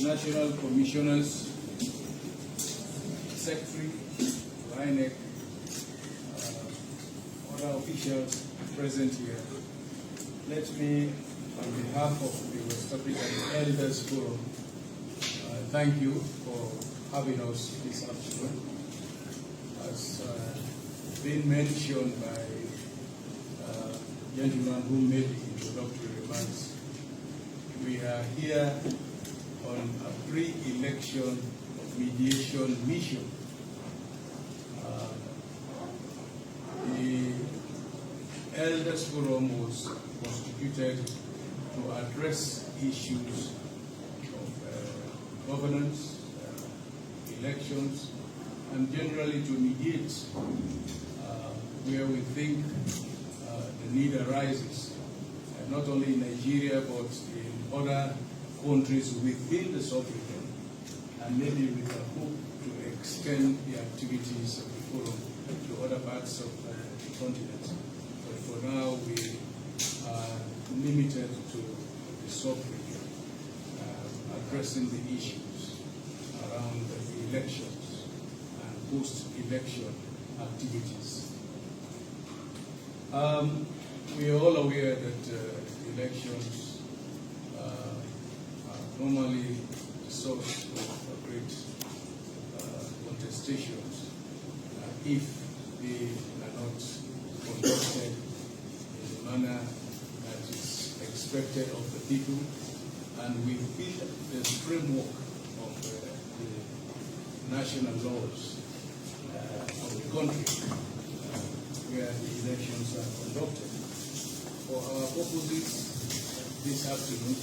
National Commissioners, Secretary, INEC, other officials present here. Let me, on behalf of the West African Elders Forum, thank you for having us this afternoon. As been mentioned by gentleman who made the introductory remarks, we are here on a pre-election mediation mission. The Elders Forum was constituted to address issues of governance, elections, and generally to mediate where we think the need arises, not only in Nigeria but in other countries within the sub-region, and maybe with a hope to extend the activities of the forum to other parts of the continent. But for now, we are limited to the sub-region, addressing the issues around the elections and post-election activities. We are all aware that elections are normally the source of great contestations if they are not conducted in the manner that is expected of the people and within the framework of the national laws of the country where the elections are conducted. For our purposes this afternoon,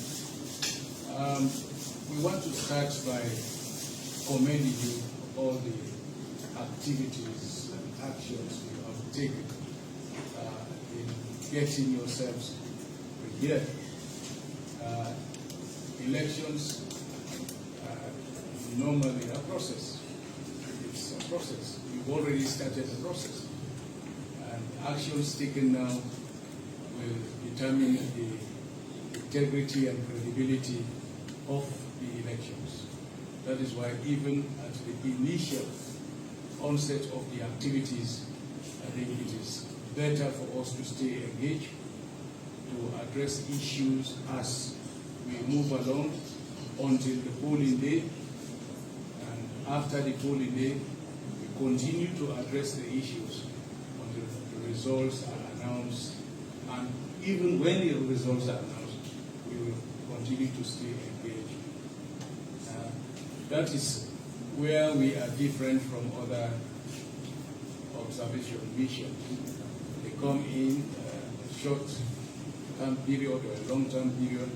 we want to start by commending you for all the activities and actions you have taken in getting yourselves prepared. Elections normally a process. It's a process. You've already started the process. And actions taken now will determine the integrity and credibility of the elections. That is why even at the initial onset of the activities, I think it is better for us to stay engaged, to address issues as we move along until the polling day. And after the polling day, we continue to address the issues until the results are announced. And even when the results are announced, we will continue to stay engaged. That is where we are different from other observation missions. They come in a short-term period or a long-term period.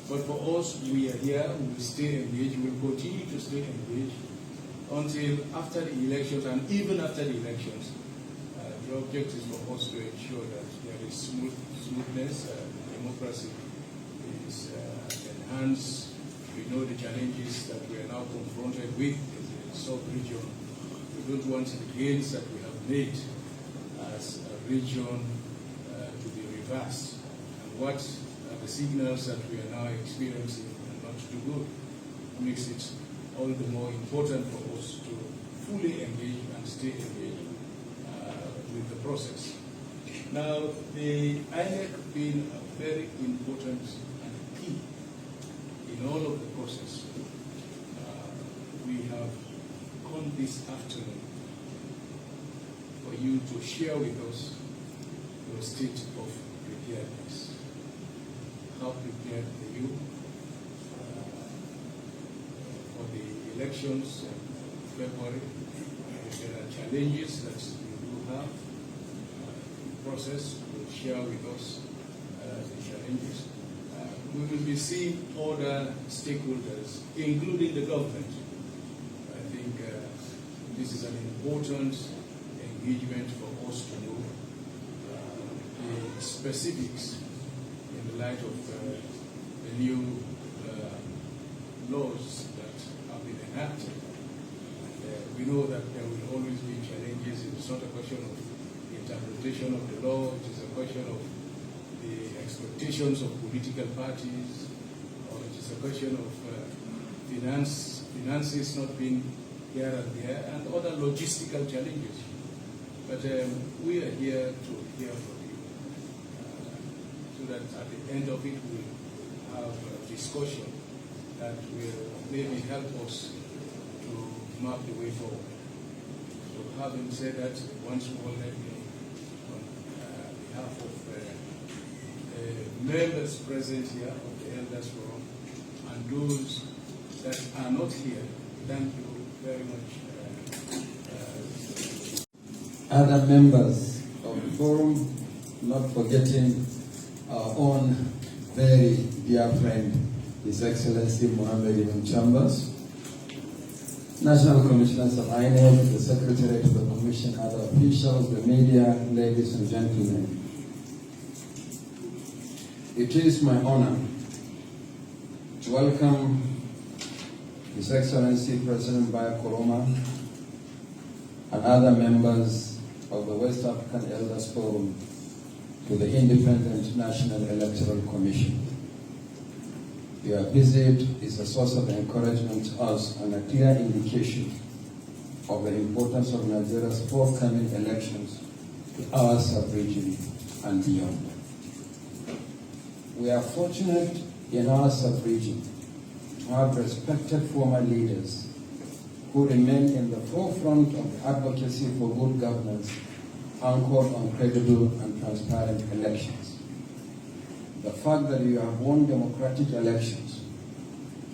But for us, we are here, we will stay engaged, we will continue to stay engaged until after the elections, and even after the elections. The object is for us to ensure that there is smoothness, democracy is enhanced. We know the challenges that we are now confronted with in the sub-region. We don't want the gains that we have made as a region to be reversed. And what are the signals that we are now experiencing and not to good makes it all the more important for us to fully engage and stay engaged with the process. Now, the INEC being a very important and key in all of the process, we have come this afternoon for you to share with us your state of preparedness. How prepared are you for the elections in February? If there are challenges that you do have, the process will share with us the challenges. We will be seeing other stakeholders, including the government. I think this is an important engagement for us to know the specifics in the light of the new laws that have been enacted. We know that there will always be challenges. It's not a question of the interpretation of the law. It is a question of the expectations of political parties, or it is a question of finances not being here and there, and other logistical challenges. But we are here to hear from you, so that at the end of it we'll have a discussion that will maybe help us to map the way forward. So having said that, once more let me, on behalf of the members present here of the Elders Forum and those that are not here, thank you very much. Other members of the forum, not forgetting our own very dear friend, His Excellency Mohammed Ibn Chambers, National Commissioners of INEC, the Secretary to the Commission, other officials, the media, ladies and gentlemen. It is my honor to welcome His Excellency President Barack Obama and other members of the West African Elders Forum to the Independent National Electoral Commission. Your visit is a source of encouragement to us and a clear indication of the importance of Nigeria's forthcoming elections to our sub-region and beyond. We are fortunate in our sub-region to have respected former leaders who remain in the forefront of the advocacy for good governance anchored on credible and transparent elections. The fact that you have won democratic elections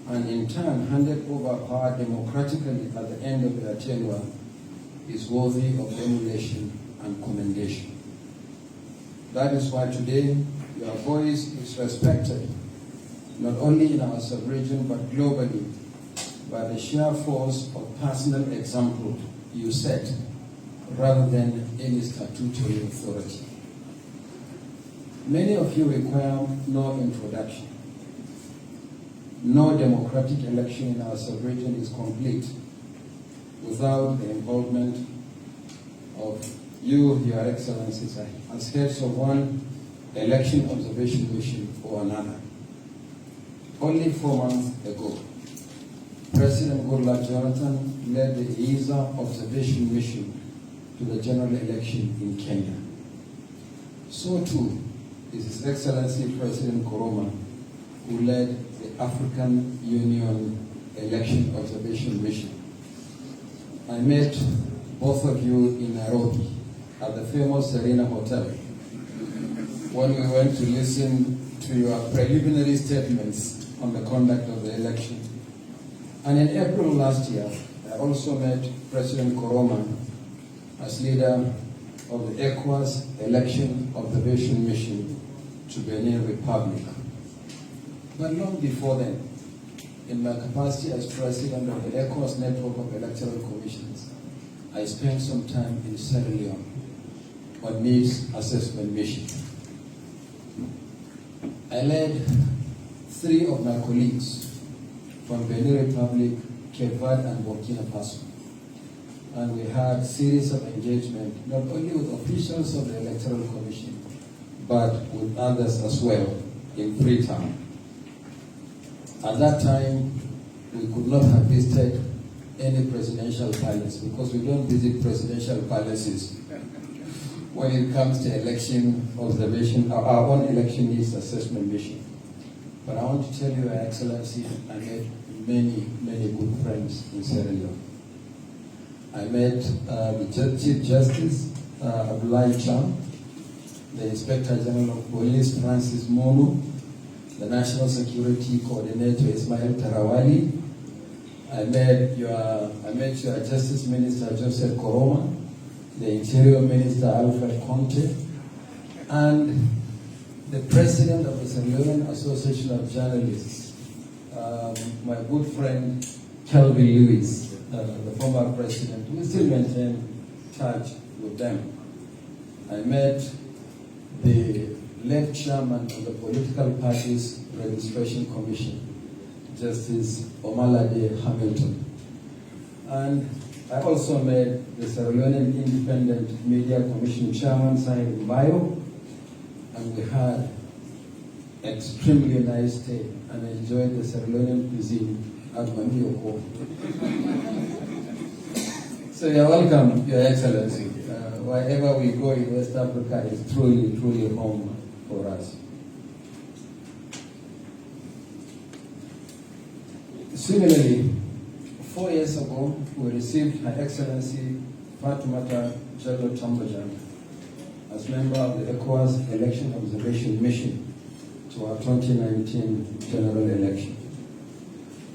and in turn handed over power democratically at the end of their tenure is worthy of emulation and commendation. That is why today your voice is respected not only in our sub-region but globally by the sheer force of personal example you set rather than any statutory authority. Many of you require no introduction. No democratic election in our sub-region is complete without the involvement of you, Your Excellencies, as heads of one election observation mission or another. Only 4 months ago, President Goodluck Jonathan led the ESA observation mission to the general election in Kenya. So too is His Excellency President Koroma, who led the African Union election observation mission. I met both of you in Nairobi at the famous Serena Hotel when we went to listen to your preliminary statements on the conduct of the election. And in April last year, I also met President Koroma as leader of the ECOWAS election observation mission to Benin Republic. But long before then, in my capacity as president of the ECOWAS network of electoral commissions, I spent some time in Sierra Leone on needs assessment mission. I led 3 of my colleagues from Benin Republic, Cape Verde, and Burkina Faso. And we had a series of engagement, not only with officials of the Electoral Commission, but with others as well in Freetown. At that time, we could not have visited any presidential palace because we don't visit presidential palaces when it comes to election observation, our own election needs assessment mission. But I want to tell you, Your Excellency, I met many, many good friends in Sierra Leone. I met the Chief Justice, Abdullahi Cham, the Inspector General of Police, Francis Monu, the National Security Coordinator, Ismail Tarawali. I met your Justice Minister, Joseph Koroma, the Interior Minister, Alfred Conte, and the President of the Sierra Leone Association of Journalists, my good friend, Kelby Lewis, the former president. We still maintain touch with them. I met the late chairman of the Political Parties Registration Commission, Justice Omalade Hamilton. And I also met the Sierra Leonean Independent Media Commission Chairman, Said Mbayo, and we had extremely nice stay and enjoyed the Sierra Leonean cuisine at Manioko. So you're welcome, Your Excellency. Wherever we go in West Africa is truly, truly home for us. Similarly, 4 years ago, we received Her Excellency Fatoumata Jallow Tambajang as member of the ECOWAS Election Observation Mission to our 2019 general election.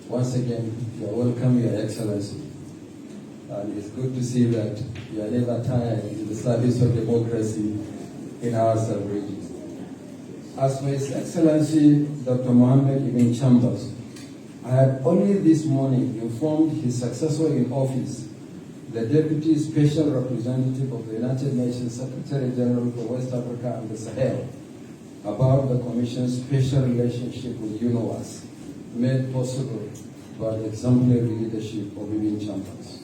Once again, you are welcome, Your Excellency. And it's good to see that you are never tired in the service of democracy in our sub-regions. As for His Excellency Dr. Mohammed Ibn Chambers, I had only this morning informed his successor in office, the Deputy Special Representative of the United Nations Secretary General for West Africa and the Sahel, about the Commission's special relationship with UNOWAS, made possible by the exemplary leadership of Ibn Chambers.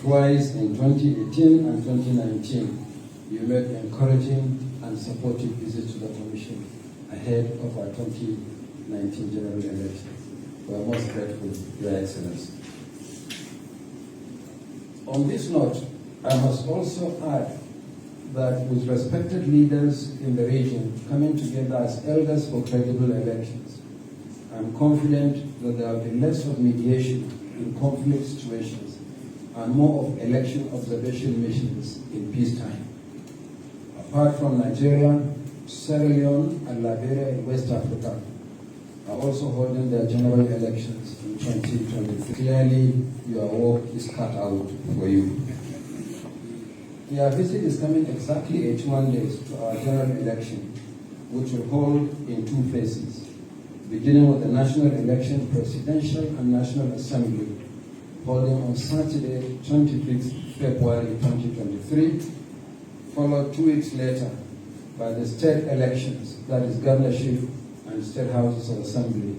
Twice in 2018 and 2019, you made encouraging and supportive visits to the Commission ahead of our 2019 general elections. We are most grateful, Your Excellency. On this note, I must also add that with respected leaders in the region coming together as elders for credible elections, I am confident that there will be less of mediation in conflict situations and more of election observation missions in peacetime. Apart from Nigeria, Sierra Leone and Liberia in West Africa are also holding their general elections in 2023. Clearly, your work is cut out for you. Your visit is coming exactly 81 days to our general election, which will hold in 2 phases, beginning with the national election, presidential and national assembly, holding on Saturday, 26th February 2023, followed 2 weeks later by the state elections, that is governorship and state houses of assembly,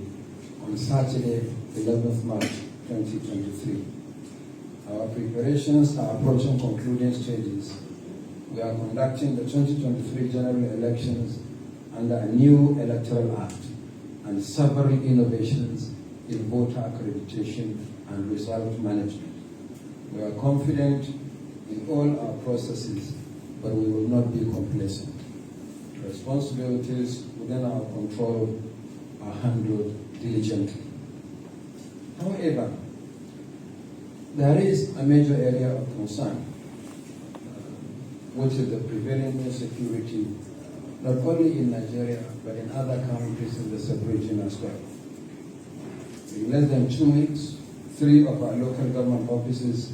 on Saturday, 11th March 2023. Our preparations are approaching concluding stages. We are conducting the 2023 general elections under a new electoral act and several innovations in voter accreditation and result management. We are confident in all our processes, but we will not be complacent. Responsibilities within our control are handled diligently. However, there is a major area of concern, which is the prevailing insecurity, not only in Nigeria, but in other countries in the sub-region as well. In less than 2 weeks, 3 of our local government offices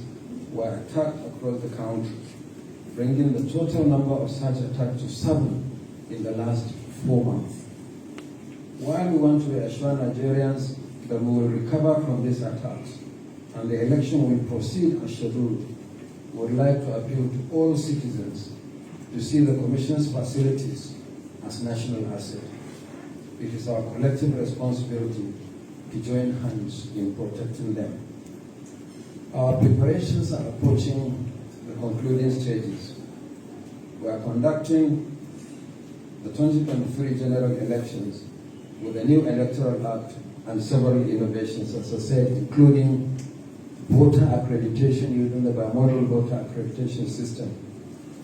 were attacked across the country, bringing the total number of such attacks to 7 in the last 4 months. While we want to reassure Nigerians that we will recover from these attacks and the election will proceed as scheduled, we would like to appeal to all citizens to see the Commission's facilities as national asset. It is our collective responsibility to join hands in protecting them. Our preparations are approaching the concluding stages. We are conducting the 2023 general elections with a new electoral act and several innovations, as I said, including voter accreditation using the bimodal voter accreditation system,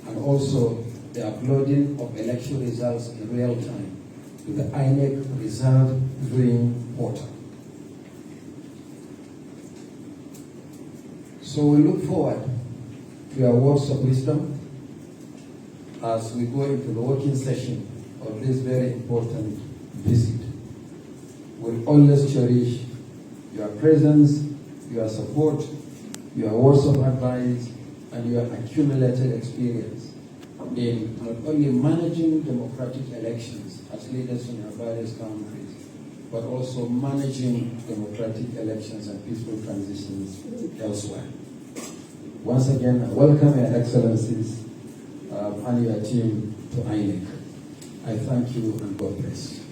and also the uploading of election results in real time to the INEC result viewing portal. So we look forward to your words of wisdom as we go into the working session of this very important visit. We'll always cherish your presence, your support, your words of advice, and your accumulated experience in not only managing democratic elections as leaders in our various countries, but also managing democratic elections and peaceful transitions elsewhere. Once again, I welcome Your Excellencies and your team to INEC. I thank you and God bless.